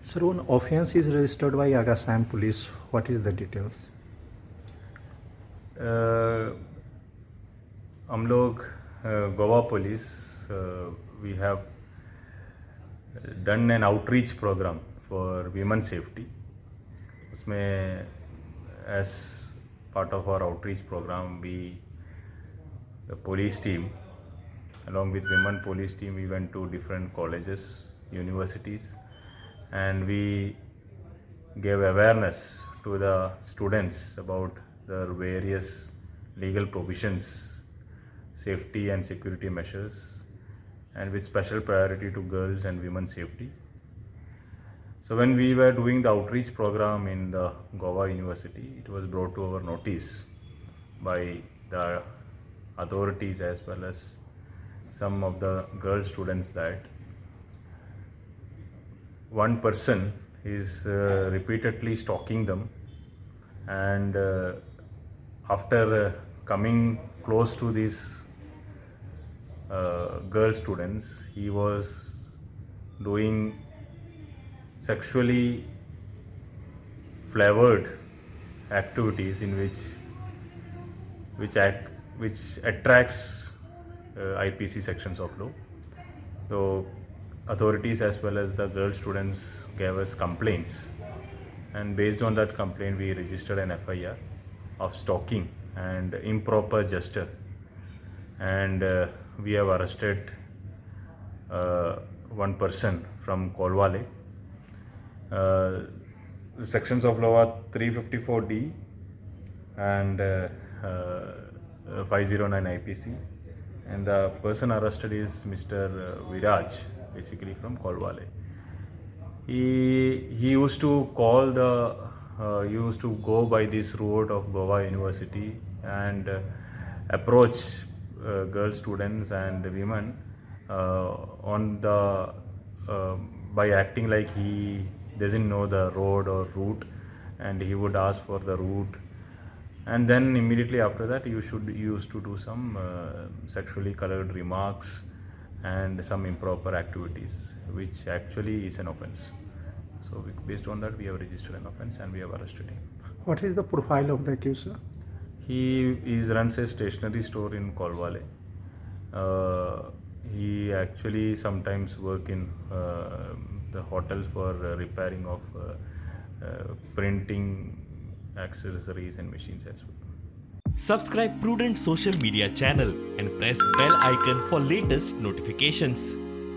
Sir, one offense is registered by Assam Police. What is the details? हम लोग Goa police we have done an outreach programme for women safety. उसमें as part of our outreach programme we the police team along with women police team we went to different colleges, universities, and we gave awareness to the students about the various legal provisions, safety and security measures, and with special priority to girls and women's safety. So when we were doing the outreach program in the Goa University, it was brought to our notice by the authorities as well as some of the girl students that one person is repeatedly stalking them, and after coming close to these girl students, he was doing sexually flavored activities in which attracts IPC sections of law. So authorities as well as the girl students gave us complaints, and based on that complaint we registered an FIR of stalking and improper gesture, and we have arrested one person from Colvale. The sections of law are 354D and 509 IPC, and the person arrested is Mr. Viraj, basically from Colvale. He used to call used to go by this route of Goa University and approach girl students and women on the by acting like he doesn't know the road or route, and he would ask for the route, and then immediately after that you used to do some sexually colored remarks and some improper activities, which actually is an offense. So based on that we have registered an offense and we have arrested him. What is the profile of the accuser? He runs a stationery store in Colvale. He actually sometimes work in the hotels for repairing of printing accessories and machines as well. Subscribe Prudent social media channel and press bell icon for latest notifications.